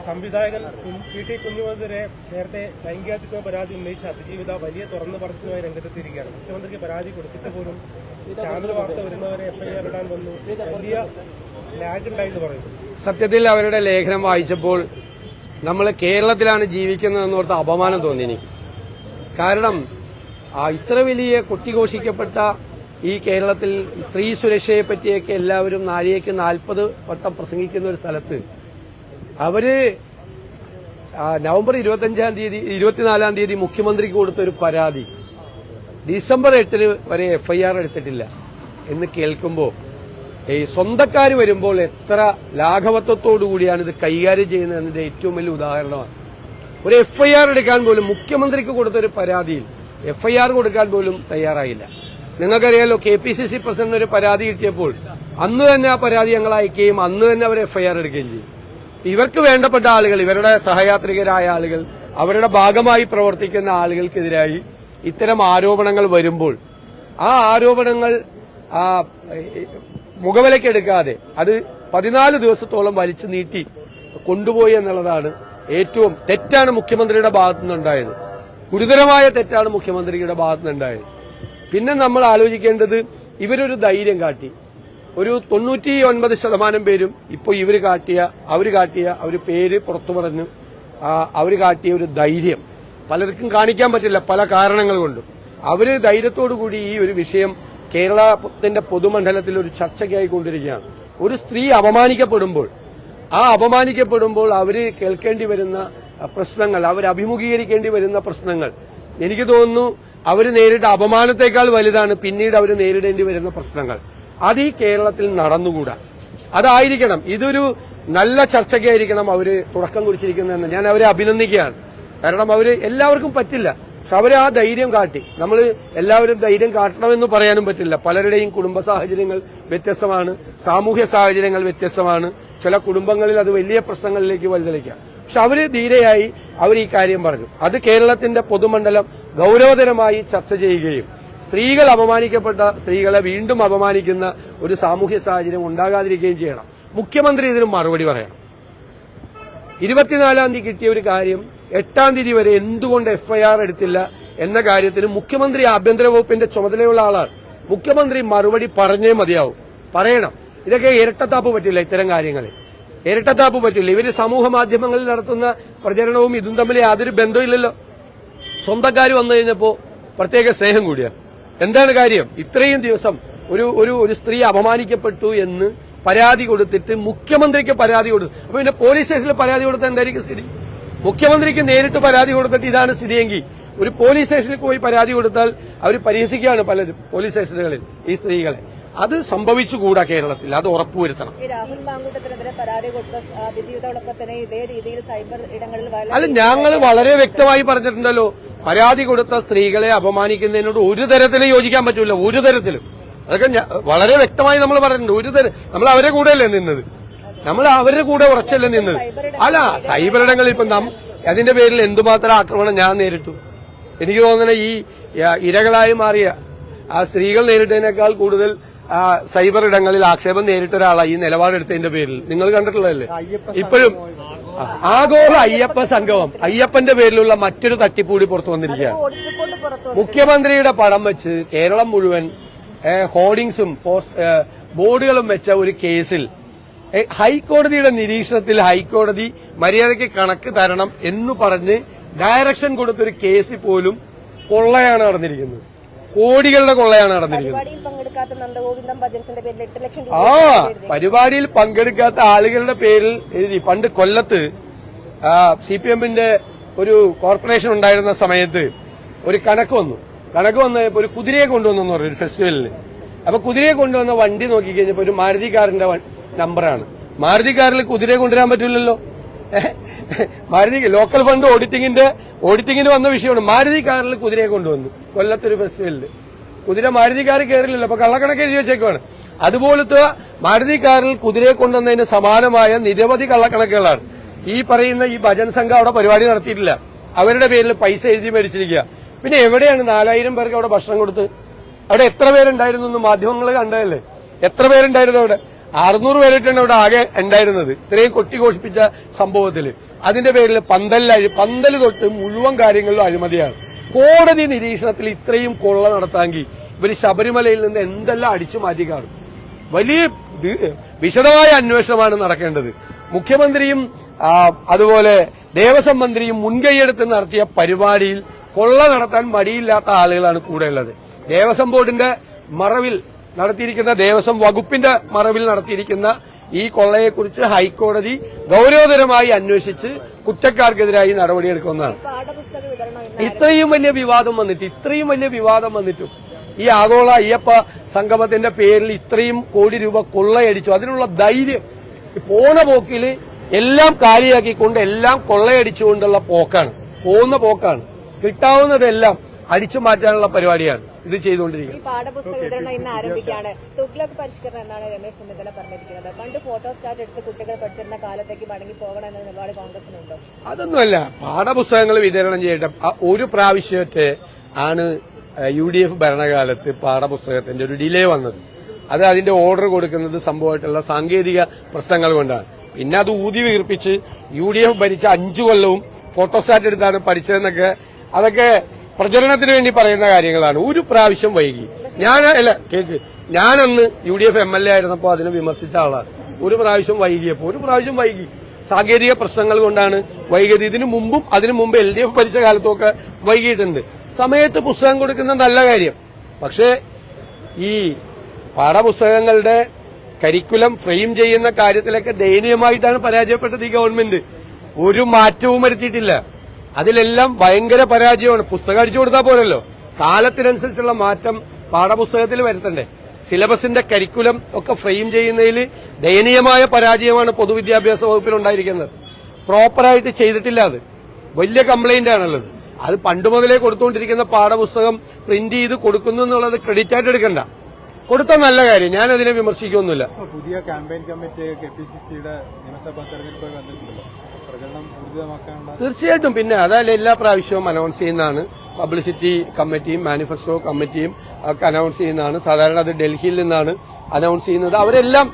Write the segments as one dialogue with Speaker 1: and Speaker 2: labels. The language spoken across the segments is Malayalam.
Speaker 1: സംവിധായകൻ PT കുഞ്ഞുമതിരെ നേരത്തെ ലൈംഗികാതിക്രമ പരാതി ഉന്നയിച്ച അതിജീവിത വലിയ തുറന്നു പറച്ചിലുമായി രംഗത്തെത്തിയിരിക്കുകയാണ്. മുഖ്യമന്ത്രിക്ക് പരാതി കൊടുത്തിട്ട് പോലും ചാനൽ വാർത്ത വരുന്നവരെ FIR ഇടാൻ വന്നു, വലിയ ലാഗ് ഉണ്ടായെന്ന് പറയുന്നു.
Speaker 2: സത്യത്തിൽ അവരുടെ ലേഖനം വായിച്ചപ്പോൾ നമ്മൾ കേരളത്തിലാണ് ജീവിക്കുന്നതെന്നോർത്ത് അപമാനം തോന്നി എനിക്ക്. കാരണം ഇത്ര വലിയ കൊട്ടിഘോഷിക്കപ്പെട്ട ഈ കേരളത്തിൽ സ്ത്രീ സുരക്ഷയെ പറ്റിയൊക്കെ എല്ലാവരും നാഴികയ്ക്ക് 40 വട്ടം പ്രസംഗിക്കുന്ന ഒരു സ്ഥലത്ത് അവര് നവംബർ 24 തീയതി മുഖ്യമന്ത്രിക്ക് കൊടുത്ത ഒരു പരാതി ഡിസംബർ 8 വരെ FIR എടുത്തിട്ടില്ല എന്ന് കേൾക്കുമ്പോൾ ഈ സ്വന്തക്കാർ വരുമ്പോൾ എത്ര ലാഘവത്വത്തോടുകൂടിയാണ് ഇത് കൈകാര്യം ചെയ്യുന്നതിന്റെ ഏറ്റവും വലിയ ഉദാഹരണമാണ്. ഒരു FIR എടുക്കാൻ പോലും മുഖ്യമന്ത്രിക്ക് കൊടുത്തൊരു പരാതിയിൽ FIR കൊടുക്കാൻ പോലും തയ്യാറായില്ല. നിങ്ങൾക്കറിയാലോ, KPCC പ്രസിഡന്റ് ഒരു പരാതി കിട്ടിയപ്പോൾ അന്ന് തന്നെ ആ പരാതി ഞങ്ങൾ അയക്കുകയും അന്ന് തന്നെ അവർ FIR എടുക്കുകയും ചെയ്യും. ഇവർക്ക് വേണ്ടപ്പെട്ട ആളുകൾ, ഇവരുടെ സഹയാത്രികരായ ആളുകൾ, അവരുടെ ഭാഗമായി പ്രവർത്തിക്കുന്ന ആളുകൾക്കെതിരായി ഇത്തരം ആരോപണങ്ങൾ വരുമ്പോൾ ആ ആരോപണങ്ങൾ മുഖവിലക്കെടുക്കാതെ അത് 14 ദിവസത്തോളം വലിച്ചു നീട്ടി കൊണ്ടുപോയി എന്നുള്ളതാണ് ഏറ്റവും തെറ്റാണ് മുഖ്യമന്ത്രിയുടെ ഭാഗത്തുനിന്നുണ്ടായത്. ഗുരുതരമായ തെറ്റാണ് മുഖ്യമന്ത്രിയുടെ ഭാഗത്തുനിന്നുണ്ടായത്. പിന്നെ നമ്മൾ ആലോചിക്കേണ്ടത്, ഇവരൊരു ധൈര്യം കാട്ടി. ഒരു 99% പേരും ഇപ്പോൾ അവർ കാട്ടിയ പേര് പുറത്തു പറഞ്ഞു, അവർ കാട്ടിയ ഒരു ധൈര്യം പലർക്കും കാണിക്കാൻ പറ്റില്ല പല കാരണങ്ങൾ കൊണ്ടും. അവര് ധൈര്യത്തോടുകൂടി ഈ ഒരു വിഷയം കേരളത്തിന്റെ പൊതുമണ്ഡലത്തിൽ ഒരു ചർച്ചയ്ക്കായിക്കൊണ്ടിരിക്കുകയാണ്. ഒരു സ്ത്രീ അപമാനിക്കപ്പെടുമ്പോൾ അവര് കേൾക്കേണ്ടി വരുന്ന പ്രശ്നങ്ങൾ, അവർ അഭിമുഖീകരിക്കേണ്ടി വരുന്ന പ്രശ്നങ്ങൾ, എനിക്ക് തോന്നുന്നു അവര് നേരിട്ട അപമാനത്തെക്കാൾ വലുതാണ് പിന്നീട് അവർ നേരിടേണ്ടി വരുന്ന പ്രശ്നങ്ങൾ. അത് ഈ കേരളത്തിൽ നടന്നുകൂടാ. അതായിരിക്കണം, ഇതൊരു നല്ല ചർച്ചയ്ക്കായിരിക്കണം അവര് തുടക്കം കുറിച്ചിരിക്കുന്നതെന്ന് ഞാൻ അവരെ അഭിനന്ദിക്കുകയാണ്. കാരണം അവര് എല്ലാവർക്കും പറ്റില്ല, പക്ഷെ അവര് ആ ധൈര്യം കാട്ടി. നമ്മൾ എല്ലാവരും ധൈര്യം കാട്ടണമെന്ന് പറയാനും പറ്റില്ല. പലരുടെയും കുടുംബ സാഹചര്യങ്ങൾ വ്യത്യസ്തമാണ്, സാമൂഹ്യ സാഹചര്യങ്ങൾ വ്യത്യസ്തമാണ്. ചില കുടുംബങ്ങളിൽ അത് വലിയ പ്രശ്നങ്ങളിലേക്ക് വലുതളിക്കാം. പക്ഷെ അവര് ധീരയായി അവർ ഈ കാര്യം പറഞ്ഞു. അത് കേരളത്തിന്റെ പൊതുമണ്ഡലം ഗൌരവതരമായി ചർച്ച ചെയ്യുകയും സ്ത്രീകൾ അപമാനിക്കപ്പെട്ട സ്ത്രീകളെ വീണ്ടും അപമാനിക്കുന്ന ഒരു സാമൂഹ്യ സാഹചര്യം ഉണ്ടാകാതിരിക്കുകയും ചെയ്യണം. മുഖ്യമന്ത്രി ഇതിന് മറുപടി പറയണം. 24 തീയതി കിട്ടിയ ഒരു കാര്യം 8 തീയതി വരെ എന്തുകൊണ്ട് FIR എടുത്തില്ല എന്ന കാര്യത്തിന് മുഖ്യമന്ത്രി ആഭ്യന്തര വകുപ്പിന്റെ ചുമതലയുള്ള ആളാണ്. മുഖ്യമന്ത്രി മറുപടി പറഞ്ഞേ മതിയാവും, പറയണം. ഇതൊക്കെ ഇരട്ടത്താപ്പ് പറ്റില്ല, ഇത്തരം കാര്യങ്ങളിൽ ഇരട്ടത്താപ്പ് പറ്റില്ല. ഇവര് സമൂഹ മാധ്യമങ്ങളിൽ നടത്തുന്ന പ്രചരണവും ഇതും തമ്മിൽ യാതൊരു ബന്ധമില്ലല്ലോ. സ്വന്തക്കാർ വന്നു കഴിഞ്ഞപ്പോ പ്രത്യേക സ്നേഹം കൂടിയ എന്താണ് കാര്യം? ഇത്രയും ദിവസം ഒരു സ്ത്രീ അപമാനിക്കപ്പെട്ടു എന്ന് പരാതി കൊടുത്തിട്ട് മുഖ്യമന്ത്രിക്ക് പരാതി കൊടുത്തു. അപ്പൊ പിന്നെ പോലീസ് സ്റ്റേഷനിൽ പരാതി കൊടുത്താൽ എന്തായിരിക്കും സ്ഥിതി? മുഖ്യമന്ത്രിക്ക് നേരിട്ട് പരാതി കൊടുത്തിട്ട് ഇതാണ് സ്ഥിതിയെങ്കിൽ ഒരു പോലീസ് സ്റ്റേഷനിൽ പോയി പരാതി കൊടുത്താൽ അവർ പരിഹസിക്കുകയാണ് പലരും പോലീസ് സ്റ്റേഷനുകളിൽ ഈ സ്ത്രീകളെ. അത് സംഭവിച്ചുകൂടാ കേരളത്തിൽ, അത് ഉറപ്പുവരുത്തണം.
Speaker 3: രാഹുൽ മാങ്കൂട്ടത്തിനെതിരെ പരാതി കൊടുത്ത അതിജീവിതയോടൊപ്പം തന്നെ ഇതേ രീതിയിൽ സൈബർ ഇടങ്ങളിൽ
Speaker 2: അല്ല, ഞങ്ങൾ വളരെ വ്യക്തമായി പറഞ്ഞിട്ടുണ്ടല്ലോ, പരാതി കൊടുത്ത സ്ത്രീകളെ അപമാനിക്കുന്നതിനോട് ഒരു തരത്തിലും യോജിക്കാൻ പറ്റൂല, ഒരു തരത്തിലും. അതൊക്കെ വളരെ വ്യക്തമായി നമ്മൾ പറഞ്ഞിട്ടുണ്ട്. നമ്മൾ അവരെ കൂടെയല്ലേ നിന്നത്, നമ്മൾ അവരുടെ കൂടെ ഉറച്ചല്ലേ നിന്നത്. അല്ല, സൈബർ ഇടങ്ങളിൽ ഇപ്പം അതിന്റെ പേരിൽ എന്തുമാത്രം ആക്രമണം ഞാൻ നേരിട്ടു. എനിക്ക് തോന്നുന്ന ഈ ഇരകളായി മാറിയ ആ സ്ത്രീകൾ നേരിട്ടതിനേക്കാൾ കൂടുതൽ സൈബർ ഇടങ്ങളിൽ ആക്ഷേപം നേരിട്ട ഒരാളായി ഈ നിലപാടെടുത്തതിന്റെ പേരിൽ. നിങ്ങൾ കണ്ടിട്ടുള്ളതല്ലേ. ഇപ്പോഴും ആഗോള അയ്യപ്പ സംഗമം, അയ്യപ്പന്റെ പേരിലുള്ള മറ്റൊരു തട്ടിപ്പൂടി പുറത്തു വന്നിരിക്കുകയാണ്. മുഖ്യമന്ത്രിയുടെ പടം വെച്ച് കേരളം മുഴുവൻ ഹോർഡിംഗ്സും ബോർഡുകളും വെച്ച ഒരു കേസിൽ ഹൈക്കോടതിയുടെ നിരീക്ഷണത്തിൽ ഹൈക്കോടതി മര്യാദയ്ക്ക് കണക്ക് തരണം എന്ന് പറഞ്ഞ് ഡയറക്ഷൻ കൊടുത്തൊരു കേസിൽ പോലും കൊള്ളയാണ് നടന്നിരിക്കുന്നത്, കോടികളുടെ കൊള്ളയാണ് നടന്നിരിക്കുന്നത്. പരിപാടിയിൽ പങ്കെടുക്കാത്ത ആളുകളുടെ പേരിൽ എഴുതി. പണ്ട് കൊല്ലത്ത് CPMന്റെ ഒരു കോർപ്പറേഷൻ ഉണ്ടായിരുന്ന സമയത്ത് ഒരു കണക്ക് വന്നപ്പോ ഒരു കുതിരയെ കൊണ്ടുവന്നു പറഞ്ഞു ഒരു ഫെസ്റ്റിവലിന്. അപ്പൊ കുതിരയെ കൊണ്ടുവന്ന വണ്ടി നോക്കിക്കഴിഞ്ഞപ്പോ ഒരു മാരുതി കാറിന്റെ നമ്പറാണ്. മാരുതി കാറിൽ കുതിരയെ കൊണ്ടുവരാൻ പറ്റില്ലല്ലോ. മാരുതി ലോക്കൽ ഫണ്ട് ഓഡിറ്റിങ്ങിന് വന്ന വിഷയമാണ്. മാരുതി കാറിൽ കുതിരയെ കൊണ്ടുവന്നു കൊല്ലത്തൊരു ഫെസ്റ്റിവലില്. കുതിര മാരുതി കാറിൽ കയറില്ലല്ലോ, അപ്പൊ കള്ളക്കണക്ക് എഴുതി വെച്ചേക്കുവാണ്. അതുപോലത്തെ മാരുതി കാറിൽ കുതിരയെ കൊണ്ടുവന്നതിന് സമാനമായ നിരവധി കള്ളക്കണക്കുകളാണ് ഈ പറയുന്ന ഈ ഭജൻ സംഘം അവിടെ പരിപാടി നടത്തിയിട്ടില്ല. അവരുടെ പേരിൽ പൈസ എഴുതി മേടിച്ചിരിക്കുക. പിന്നെ എവിടെയാണ് 4000 പേർക്ക് അവിടെ ഭക്ഷണം കൊടുത്ത്? അവിടെ എത്ര പേരുണ്ടായിരുന്നു എന്ന് മാധ്യമങ്ങൾ കണ്ടതല്ലേ? എത്ര പേരുണ്ടായിരുന്നു അവിടെ? 600 പേരിട്ടാണ് ഇവിടെ ആകെ ഉണ്ടായിരുന്നത്. ഇത്രയും കൊട്ടിഘോഷിപ്പിച്ച സംഭവത്തിൽ അതിന്റെ പേരിൽ പന്തൽ തൊട്ട് മുഴുവൻ കാര്യങ്ങളിലും അഴിമതിയാണ്. കോടതി നിരീക്ഷണത്തിൽ ഇത്രയും കൊള്ള നടത്താമെങ്കിൽ ഇവർ ശബരിമലയിൽ നിന്ന് എന്തെല്ലാം അടിച്ചു മാറ്റി കാണും. വലിയ വിശദമായ അന്വേഷണമാണ് നടക്കേണ്ടത്. മുഖ്യമന്ത്രിയും അതുപോലെ ദേവസ്വം മന്ത്രിയും മുൻകൈയെടുത്ത് നടത്തിയ പരിപാടിയിൽ കൊള്ള നടത്താൻ മടിയില്ലാത്ത ആളുകളാണ് കൂടെയുള്ളത്. ദേവസ്വം ബോർഡിന്റെ മറവിൽ നടത്തിയിരിക്കുന്ന, ദേവസ്വം വകുപ്പിന്റെ മറവിൽ നടത്തിയിരിക്കുന്ന ഈ കൊള്ളയെക്കുറിച്ച് ഹൈക്കോടതി ഗൌരവതരമായി അന്വേഷിച്ച് കുറ്റക്കാർക്കെതിരായി നടപടിയെടുക്കുന്നതാണ്. ഇത്രയും വലിയ വിവാദം വന്നിട്ടും ഈ ആഗോള അയ്യപ്പ സംഗമത്തിന്റെ പേരിൽ ഇത്രയും കോടി രൂപ കൊള്ളയടിച്ചു. അതിനുള്ള ധൈര്യം പോണ പോക്കില് എല്ലാം കാലിയാക്കിക്കൊണ്ട് എല്ലാം കൊള്ളയടിച്ചുകൊണ്ടുള്ള പോകുന്ന പോക്കാണ്. കിട്ടാവുന്നതെല്ലാം അടിച്ചു മാറ്റാനുള്ള പരിപാടിയാണ് ഇത് ചെയ്തുകൊണ്ടിരിക്കുന്നത്.
Speaker 3: പാഠപുസ്തക വിതരണം ഇന്ന് ആരംഭിക്കുകയാണ്. തുഗ്ലക് പരിഷ്കരണം എന്നാണ് രമേശ് ചെന്നിത്തല പറഞ്ഞിരിക്കുന്നത്. പണ്ട് ഫോട്ടോസ്റ്റാറ്റ് എടുത്ത് കുട്ടികൾ പഠിച്ചിരുന്ന കാലത്തേക്ക് മടങ്ങി പോകണം എന്ന നിലപാട് കോൺഗ്രസിനുണ്ടോ?
Speaker 2: അതൊന്നുമല്ല. പാഠപുസ്തകങ്ങൾ വിതരണം ചെയ്യട്ടെ. ഒരു പ്രാവശ്യത്തെ ആണ് UDF ഭരണകാലത്ത് പാഠപുസ്തകത്തിന്റെ ഒരു ഡിലേ വന്നത്. അത് അതിന്റെ ഓർഡർ കൊടുക്കുന്നത് സംഭവമായിട്ടുള്ള സാങ്കേതിക പ്രശ്നങ്ങൾ കൊണ്ടാണ്. പിന്നെ അത് ഊതി വീർപ്പിച്ച് UDF ഭരിച്ച 5 കൊല്ലവും ഫോട്ടോസ്റ്റാറ്റ് എടുത്താണ് പഠിച്ചതെന്നൊക്കെ അതൊക്കെ പ്രചരണത്തിന് വേണ്ടി പറയുന്ന കാര്യങ്ങളാണ്. ഒരു പ്രാവശ്യം വൈകി. ഞാനന്ന് UDF MLA ആയിരുന്നപ്പോൾ അതിനെ വിമർശിച്ച ആളാണ്. ഒരു പ്രാവശ്യം വൈകി. സാങ്കേതിക പ്രശ്നങ്ങൾ കൊണ്ടാണ് വൈകിയത്. ഇതിനു മുമ്പ് LDF ഭരിച്ച കാലത്തൊക്കെ വൈകിയിട്ടുണ്ട്. സമയത്ത് പുസ്തകം കൊടുക്കുന്ന നല്ല കാര്യം. പക്ഷേ ഈ പാഠപുസ്തകങ്ങളുടെ കരിക്കുലം ഫ്രെയിം ചെയ്യുന്ന കാര്യത്തിലൊക്കെ ദയനീയമായിട്ടാണ് പരാജയപ്പെട്ടത് ഈ ഗവൺമെന്റ്. ഒരു മാറ്റവും വരുത്തിയിട്ടില്ല. അതിലെല്ലാം ഭയങ്കര പരാജയമാണ്. പുസ്തകം അടിച്ചു കൊടുത്താൽ പോരല്ലോ, കാലത്തിനനുസരിച്ചുള്ള മാറ്റം പാഠപുസ്തകത്തിൽ വരുത്തണ്ടേ. സിലബസിന്റെ കരിക്കുലം ഒക്കെ ഫ്രെയിം ചെയ്യുന്നതിൽ ദയനീയമായ പരാജയമാണ് പൊതുവിദ്യാഭ്യാസ വകുപ്പിൽ ഉണ്ടായിരിക്കുന്നത്. പ്രോപ്പറായിട്ട് ചെയ്തിട്ടില്ല. അത് വലിയ കംപ്ലൈന്റ് ആണുള്ളത്. അത് പണ്ട് മുതലേ കൊടുത്തുകൊണ്ടിരിക്കുന്ന പാഠപുസ്തകം പ്രിന്റ് ചെയ്ത് കൊടുക്കുന്നു എന്നുള്ളത് ക്രെഡിറ്റ് ആയിട്ട് എടുക്കണ്ട. കൊടുത്ത നല്ല കാര്യം, ഞാൻ അതിനെ വിമർശിക്കൊന്നുമില്ല.
Speaker 4: പുതിയ ക്യാമ്പയിൻ കമ്മിറ്റി KPCCയുടെ നിയമസഭാ തെരഞ്ഞെടുപ്പ് വന്നിട്ടുണ്ടല്ലോ, പ്രചരണം ഊർജിതമാക്കാനുള്ള.
Speaker 2: തീർച്ചയായിട്ടും. പിന്നെ അതല്ല എല്ലാ പ്രാവശ്യവും അനൗൺസ് ചെയ്യുന്നതാണ്. പബ്ലിസിറ്റി കമ്മിറ്റിയും മാനിഫെസ്റ്റോ കമ്മിറ്റിയും ഒക്കെ അനൗൺസ് ചെയ്യുന്നതാണ്. സാധാരണ അത് ഡൽഹിയിൽ നിന്നാണ് അനൗൺസ് ചെയ്യുന്നത്. അവരെല്ലാം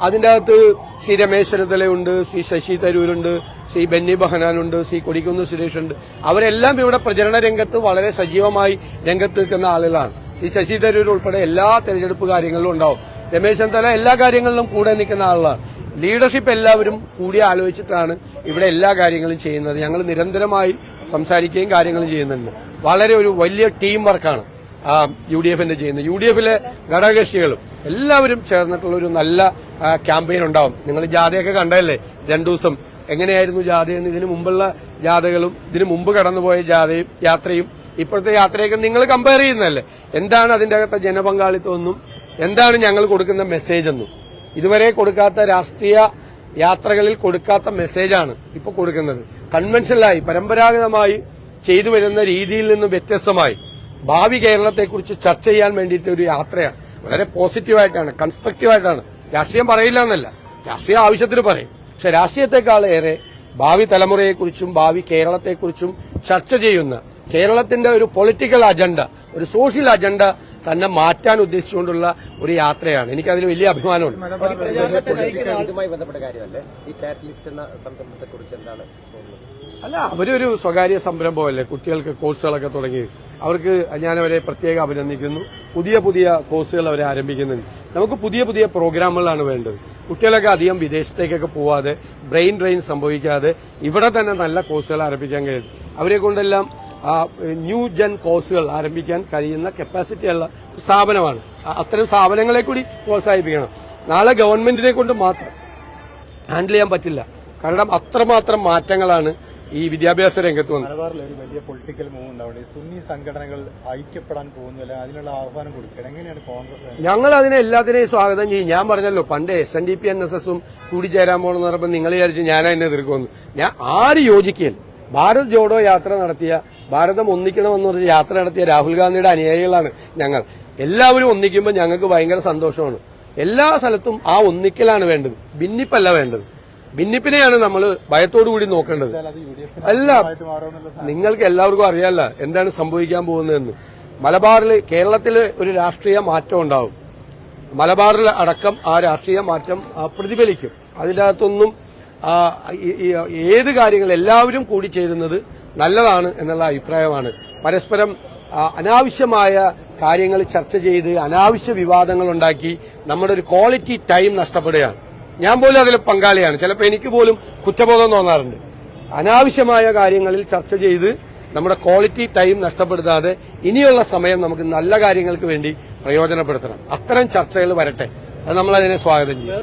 Speaker 2: അതിന്റെ അകത്ത് ശ്രീ രമേശ് ചെന്നിത്തലയുണ്ട്, ശ്രീ ശശി തരൂരുണ്ട്, ശ്രീ ബെന്നി ബെഹനാനുണ്ട്, ശ്രീ കൊടിക്കുന്ന് സുരേഷുണ്ട്. അവരെല്ലാം ഇവിടെ പ്രചരണ രംഗത്ത് വളരെ സജീവമായി രംഗത്ത് നിൽക്കുന്ന ആളുകളാണ്. ശ്രീ ശശി തരൂർ ഉൾപ്പെടെ എല്ലാ തെരഞ്ഞെടുപ്പ് കാര്യങ്ങളിലും ഉണ്ടാവും. രമേശ് ചെന്നിത്തല എല്ലാ കാര്യങ്ങളിലും കൂടെ നിൽക്കുന്ന ആളാണ്. ലീഡർഷിപ്പ് എല്ലാവരും കൂടി ആലോചിച്ചിട്ടാണ് ഇവിടെ എല്ലാ കാര്യങ്ങളും ചെയ്യുന്നത്. ഞങ്ങൾ നിരന്തരമായി സംസാരിക്കുകയും കാര്യങ്ങളും ചെയ്യുന്നുണ്ട്. വളരെ ഒരു വലിയ ടീം വർക്കാണ് UDFന്റെ ചെയ്യുന്നത്. UDFലെ ഘടകകക്ഷികളും എല്ലാവരും ചേർന്നിട്ടുള്ള ഒരു നല്ല ക്യാമ്പയിൻ ഉണ്ടാവും. നിങ്ങൾ ജാഥയൊക്കെ കണ്ടതല്ലേ 2 ദിവസം എങ്ങനെയായിരുന്നു ജാഥയെന്ന്. ഇതിനു മുമ്പുള്ള ജാഥകളും ഇതിനു മുമ്പ് കടന്നുപോയ ജാഥയും യാത്രയും ഇപ്പോഴത്തെ യാത്രയൊക്കെ നിങ്ങൾ കമ്പയർ ചെയ്യുന്നതല്ലേ. എന്താണ് അതിന്റെ അകത്തെ ജനപങ്കാളിത്തമെന്നും എന്താണ് ഞങ്ങൾ കൊടുക്കുന്ന മെസ്സേജ് എന്നും ഇതുവരെ കൊടുക്കാത്ത രാഷ്ട്രീയ യാത്രകളിൽ കൊടുക്കാത്ത മെസ്സേജാണ് ഇപ്പോൾ കൊടുക്കുന്നത്. കൺവെൻഷനലായി പരമ്പരാഗതമായി ചെയ്തു വരുന്ന രീതിയിൽ നിന്നും വ്യത്യസ്തമായി ഭാവി കേരളത്തെക്കുറിച്ച് ചർച്ച ചെയ്യാൻ വേണ്ടിയിട്ട് ഒരു യാത്രയാണ്. വളരെ പോസിറ്റീവായിട്ടാണ്, കൺസ്ട്രക്റ്റീവായിട്ടാണ്. രാഷ്ട്രീയം പറയില്ല എന്നല്ല, രാഷ്ട്രീയ ആവശ്യത്തിന് പറയും. പക്ഷെ രാഷ്ട്രീയത്തെക്കാൾ ഏറെ ഭാവി തലമുറയെക്കുറിച്ചും ഭാവി കേരളത്തെക്കുറിച്ചും ചർച്ച ചെയ്യുന്ന കേരളത്തിന്റെ ഒരു പൊളിറ്റിക്കൽ അജണ്ട, ഒരു സോഷ്യൽ അജണ്ട തന്നെ മാറ്റാൻ ഉദ്ദേശിച്ചുകൊണ്ടുള്ള ഒരു യാത്രയാണ്. എനിക്കതിൽ വലിയ അഭിമാനമുണ്ട്.
Speaker 5: ഇതുമായി ബന്ധപ്പെട്ട കാര്യമല്ലേ ഈ കാറ്റലിസ്റ്റ് എന്ന സംരംഭത്തെക്കുറിച്ച് എന്താണ് തോന്നുന്നത്?
Speaker 2: അല്ല, അവരൊരു സ്വകാര്യ സംരംഭമല്ലേ, കുട്ടികൾക്ക് കോഴ്സുകളൊക്കെ തുടങ്ങി. അവർക്ക് ഞാനവരെ പ്രത്യേകം അഭിനന്ദിക്കുന്നു. പുതിയ കോഴ്സുകൾ അവരെ ആരംഭിക്കുന്നുണ്ട്. നമുക്ക് പുതിയ പ്രോഗ്രാമുകളാണ് വേണ്ടത്. കുട്ടികളൊക്കെ അധികം വിദേശത്തേക്കൊക്കെ പോവാതെ ബ്രെയിൻ ഡ്രെയിൻ സംഭവിക്കാതെ ഇവിടെ തന്നെ നല്ല കോഴ്സുകൾ ആരംഭിക്കാൻ കഴിയും. അവരെ കൊണ്ടെല്ലാം ന്യൂ ജെൻ കോഴ്സുകൾ ആരംഭിക്കാൻ കഴിയുന്ന കപ്പാസിറ്റിയുള്ള സ്ഥാപനമാണ്. അത്തരം സ്ഥാപനങ്ങളെ കൂടി പ്രോത്സാഹിപ്പിക്കണം. നാളെ ഗവൺമെന്റിനെ കൊണ്ട് മാത്രം ഹാൻഡിൽ ചെയ്യാൻ പറ്റില്ല. കാരണം അത്രമാത്രം മാറ്റങ്ങളാണ് ഈ വിദ്യാഭ്യാസ രംഗത്ത് വന്നത്.
Speaker 4: മലബാറിൽ ഒരു വലിയ പൊളിറ്റിക്കൽ മൂവ് ഉണ്ടാവുന്നത് സുന്നി സംഘടനകൾ ഐക്യപ്പെടാൻ പോകുന്നില്ല, അതിനുള്ള ആഹ്വാനം കൊടുക്കുക. എങ്ങനെയാണ് കോൺഗ്രസ്?
Speaker 2: ഞങ്ങൾ അതിനെ എല്ലാത്തിനെയും സ്വാഗതം ചെയ്യും. ഞാൻ പറഞ്ഞല്ലോ, പണ്ട് SNDP NSSും കൂടി ചേരാൻ പോകണമെന്ന് പറഞ്ഞപ്പോൾ നിങ്ങൾ വിചാരിച്ച് ഞാൻ അതിനെ എതിർക്കുമെന്ന്. ഞാൻ ആര് യോജിക്കൽ ഭാരത് ജോഡോ യാത്ര നടത്തിയ, ഭാരതം ഒന്നിക്കണമെന്ന് പറഞ്ഞ് യാത്ര നടത്തിയ രാഹുൽ ഗാന്ധിയുടെ അനുയായികളാണ് ഞങ്ങൾ. എല്ലാവരും ഒന്നിക്കുമ്പോൾ ഞങ്ങൾക്ക് ഭയങ്കര സന്തോഷമാണ്. എല്ലാ സ്ഥലത്തും ആ ഒന്നിക്കലാണ് വേണ്ടത്, ഭിന്നിപ്പല്ല വേണ്ടത്. ഭിന്നിപ്പിനെയാണ് നമ്മൾ ഭയത്തോടുകൂടി നോക്കേണ്ടത്. അല്ല, നിങ്ങൾക്ക് എല്ലാവർക്കും അറിയാമല്ല എന്താണ് സംഭവിക്കാൻ പോകുന്നതെന്ന്. മലബാറിൽ, കേരളത്തിൽ ഒരു രാഷ്ട്രീയ മാറ്റം ഉണ്ടാവും. മലബാറിൽ അടക്കം ആ രാഷ്ട്രീയ മാറ്റം പ്രതിഫലിക്കും. അതിൻ്റെ അകത്തൊന്നും ഏത് കാര്യങ്ങൾ എല്ലാവരും കൂടി ചേരുന്നത് നല്ലതാണ് എന്നുള്ള അഭിപ്രായമാണ്. പരസ്പരം അനാവശ്യമായ കാര്യങ്ങൾ ചർച്ച ചെയ്ത് അനാവശ്യ വിവാദങ്ങൾ ഉണ്ടാക്കി നമ്മുടെ ഒരു ക്വാളിറ്റി ടൈം നഷ്ടപ്പെടുകയാണ്. ഞാൻ പോലും അതിൽ പങ്കാളിയാണ്. ചിലപ്പോൾ എനിക്ക് പോലും കുറ്റബോധം തോന്നാറുണ്ട്. അനാവശ്യമായ കാര്യങ്ങളിൽ ചർച്ച ചെയ്ത് നമ്മുടെ ക്വാളിറ്റി ടൈം നഷ്ടപ്പെടുത്താതെ ഇനിയുള്ള സമയം നമുക്ക് നല്ല കാര്യങ്ങൾക്ക് വേണ്ടി പ്രയോജനപ്പെടുത്തണം. അത്തരം ചർച്ചകൾ വരട്ടെ. അത് നമ്മളതിനെ സ്വാഗതം ചെയ്യും.